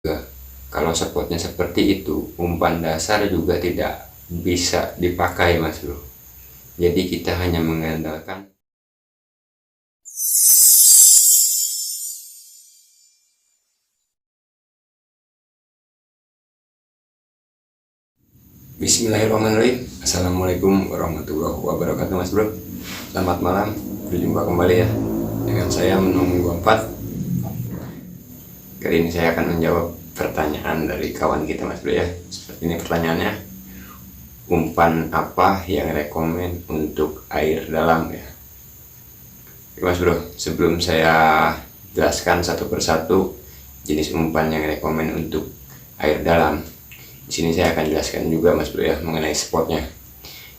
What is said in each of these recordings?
Kalau spotnya seperti itu, umpan dasar juga tidak bisa dipakai Mas Bro. Jadi kita hanya mengandalkan Bismillahirrahmanirrahim. Assalamualaikum warahmatullahi wabarakatuh Mas Bro. Selamat malam, berjumpa kembali ya dengan saya Menunggu 4. Kali ini saya akan menjawab pertanyaan dari kawan kita Mas Bro ya. Seperti ini pertanyaannya, umpan apa yang rekomen untuk air dalam ya? Oke, Mas Bro, sebelum saya jelaskan satu persatu jenis umpan yang rekomen untuk air dalam, di sini saya akan jelaskan juga Mas Bro ya mengenai spotnya.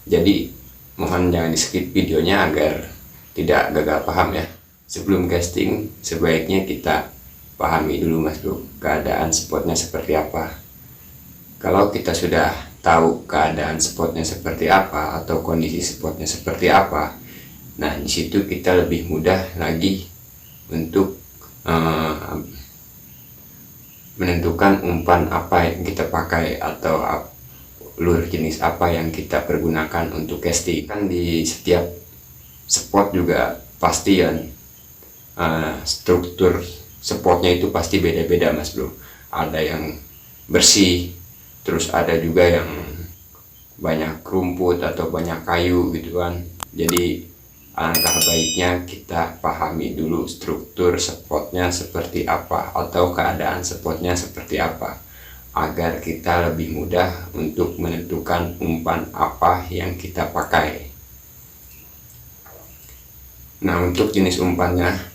Jadi mohon jangan di skip videonya agar tidak gagal paham ya. Sebelum casting sebaiknya kita pahami dulu Mas Bro keadaan spotnya seperti apa. Kalau kita sudah tahu keadaan spotnya seperti apa atau kondisi spotnya seperti apa, nah disitu kita lebih mudah lagi untuk menentukan umpan apa yang kita pakai atau lure jenis apa yang kita pergunakan untuk casting. Kan di setiap spot juga pasti kan struktur spotnya itu pasti beda-beda Mas Bro. Ada yang bersih, terus ada juga yang banyak rumput atau banyak kayu gitu kan. Jadi alangkah baiknya kita pahami dulu struktur spotnya seperti apa atau keadaan spotnya seperti apa agar kita lebih mudah untuk menentukan umpan apa yang kita pakai. Nah, untuk jenis umpannya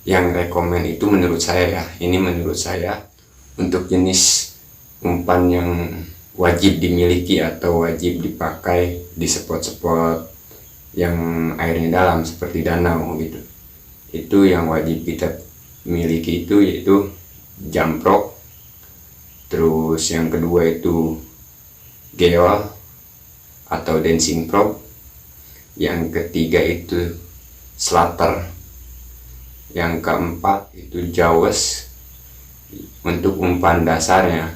yang rekomen itu menurut saya ya, ini menurut saya untuk jenis umpan yang wajib dimiliki atau wajib dipakai di spot-spot yang airnya dalam seperti danau gitu, itu yang wajib kita miliki itu yaitu jamprok, terus yang kedua itu geol atau dancing prop, yang ketiga itu slater, yang keempat itu jawes. Untuk umpan dasarnya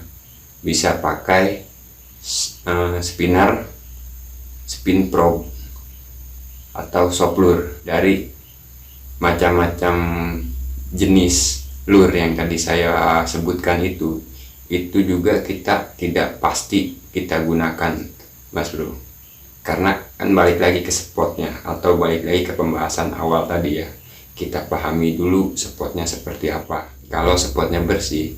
bisa pakai spinner, spin probe atau soplur dari macam-macam jenis lure yang tadi saya sebutkan itu juga kita tidak pasti kita gunakan Mas Bro, karena kan balik lagi ke spotnya atau balik lagi ke pembahasan awal tadi ya, kita pahami dulu spotnya seperti apa. Kalau spotnya bersih,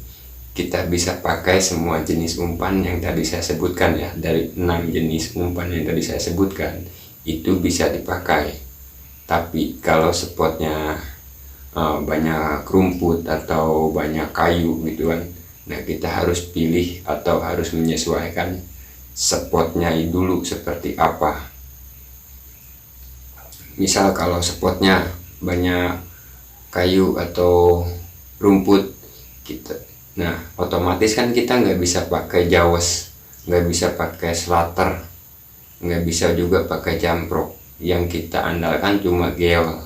kita bisa pakai semua jenis umpan yang tadi saya sebutkan ya, dari 6 jenis umpan yang tadi saya sebutkan itu bisa dipakai. Tapi kalau spotnya banyak rumput atau banyak kayu gitu kan, nah kita harus pilih atau harus menyesuaikan spotnya dulu seperti apa. Misal kalau spotnya banyak kayu atau rumput kita, nah otomatis kan kita nggak bisa pakai jawes, nggak bisa pakai slater, nggak bisa juga pakai jamprok. Yang kita andalkan cuma geol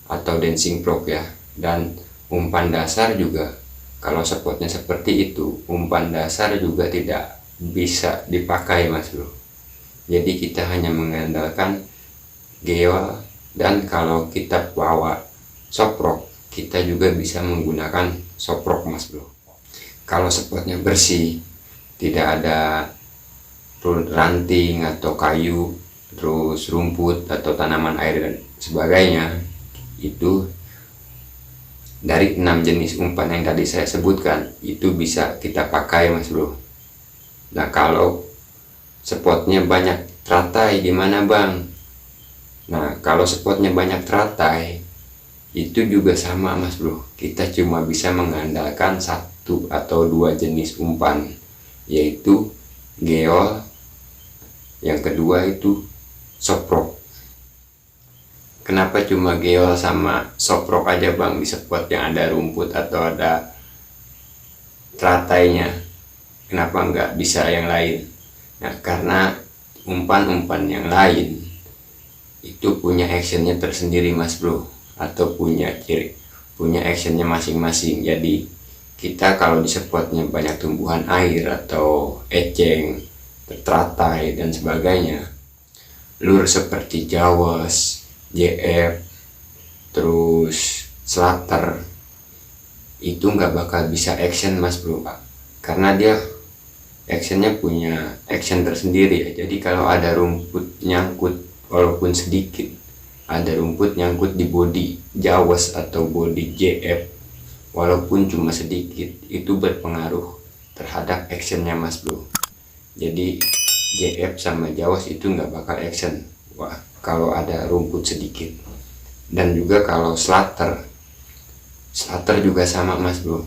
atau dancing prop ya. Dan umpan dasar juga kalau spotnya seperti itu, umpan dasar juga tidak bisa dipakai Mas Bro. Jadi kita hanya mengandalkan geol, dan kalau kita bawa soprok kita juga bisa menggunakan soprok Mas Bro. Kalau spotnya bersih, tidak ada ranting atau kayu, terus rumput atau tanaman air dan sebagainya, itu dari 6 jenis umpan yang tadi saya sebutkan itu bisa kita pakai Mas Bro. Nah, kalau spotnya banyak teratai gimana Bang? Nah, kalau spotnya banyak teratai itu juga sama Mas Bro, kita cuma bisa mengandalkan 1 atau 2 jenis umpan, yaitu geol, yang kedua itu soprok. Kenapa cuma geol sama soprok aja Bang di spot yang ada rumput atau ada teratainya? Kenapa nggak bisa yang lain? Nah, karena umpan-umpan yang lain itu punya actionnya tersendiri Mas Bro, atau punya actionnya masing-masing. Jadi kita kalau di spotnya banyak tumbuhan air atau eceng, teratai dan sebagainya, lur seperti jawes, JF, terus slater, itu nggak bakal bisa action mas bro, karena dia actionnya punya action tersendiri ya. Jadi kalau ada rumput nyangkut walaupun sedikit, ada rumput nyangkut di body jawes atau body JF walaupun cuma sedikit, itu berpengaruh terhadap actionnya mas bro. Jadi JF sama jawes itu nggak bakal action kalau ada rumput sedikit. Dan juga kalau slater juga sama mas bro,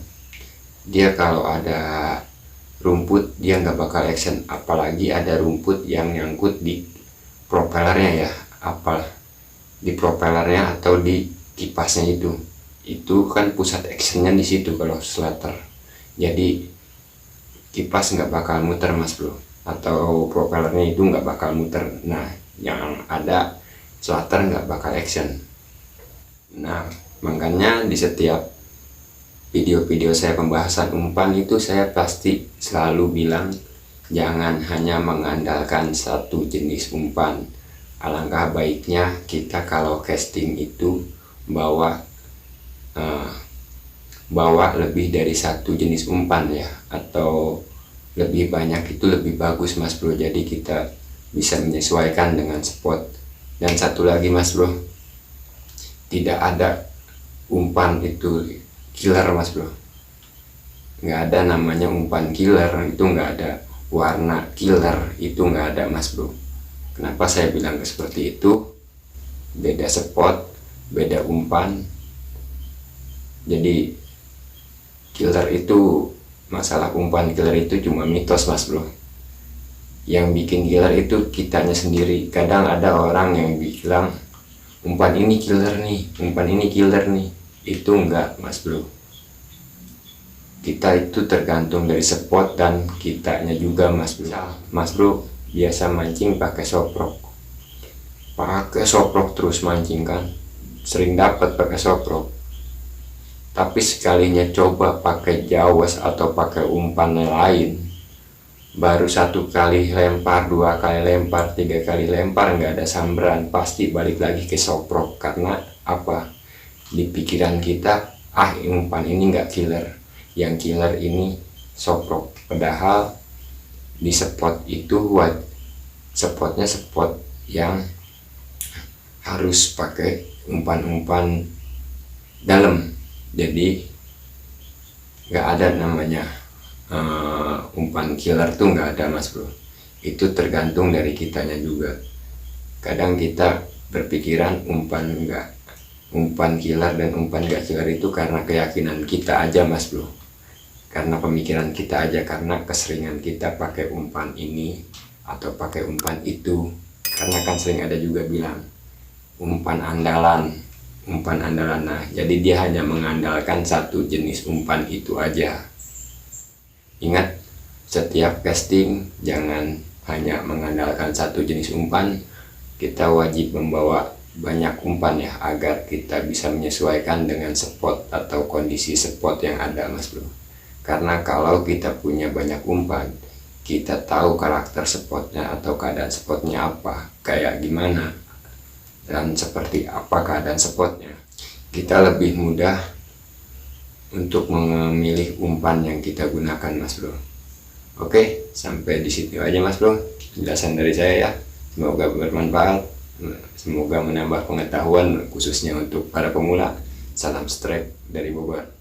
dia kalau ada rumput dia nggak bakal action, apalagi ada rumput yang nyangkut di propellernya ya, di propellernya atau di kipasnya, itu kan pusat actionnya di situ kalau slater. Jadi kipas nggak bakal muter mas bro, atau propellernya itu nggak bakal muter. Nah yang ada slater nggak bakal action. Nah makanya di setiap video-video saya pembahasan umpan itu saya pasti selalu bilang jangan hanya mengandalkan satu jenis umpan. Alangkah baiknya kita kalau casting itu bawa lebih dari satu jenis umpan ya, atau lebih banyak itu lebih bagus mas bro. Jadi kita bisa menyesuaikan dengan spot. Dan satu lagi mas bro, tidak ada umpan itu killer mas bro, nggak ada namanya umpan killer, itu nggak ada warna killer, itu nggak ada mas bro. Kenapa saya bilang seperti itu? Beda spot, beda umpan. Jadi killer itu, masalah umpan killer itu cuma mitos mas bro. Yang bikin killer itu kitanya sendiri. Kadang ada orang yang bilang umpan ini killer nih, umpan ini killer nih. Itu enggak mas bro, kita itu tergantung dari spot dan kitanya juga mas bro. Mas bro biasa mancing pakai soprok terus mancing kan, sering dapat pakai soprok, tapi sekalinya coba pakai jawes atau pakai umpan lain, baru satu kali lempar, dua kali lempar, tiga kali lempar nggak ada sambaran, pasti balik lagi ke soprok. Karena apa? Di pikiran kita, umpan ini nggak killer, yang killer ini soprok. Padahal di spot itu spotnya spot yang harus pakai umpan-umpan dalam. Jadi nggak ada namanya umpan killer tuh nggak ada mas bro. Itu tergantung dari kitanya juga. Kadang kita berpikiran umpan killer dan umpan gak killer itu karena keyakinan kita aja mas bro, karena pemikiran kita aja, karena keseringan kita pakai umpan ini atau pakai umpan itu. Karena kan sering ada juga bilang umpan andalan. Nah jadi dia hanya mengandalkan satu jenis umpan itu aja. Ingat, setiap casting jangan hanya mengandalkan satu jenis umpan. Kita wajib membawa banyak umpan ya, agar kita bisa menyesuaikan dengan spot atau kondisi spot yang ada mas bro. Karena kalau kita punya banyak umpan, kita tahu karakter spotnya atau keadaan spotnya apa, kayak gimana, dan seperti apa keadaan spotnya, kita lebih mudah untuk memilih umpan yang kita gunakan mas bro. Oke, sampai di situ aja mas bro penjelasan dari saya ya. Semoga bermanfaat, semoga menambah pengetahuan khususnya untuk para pemula. Salam strike dari Bogor.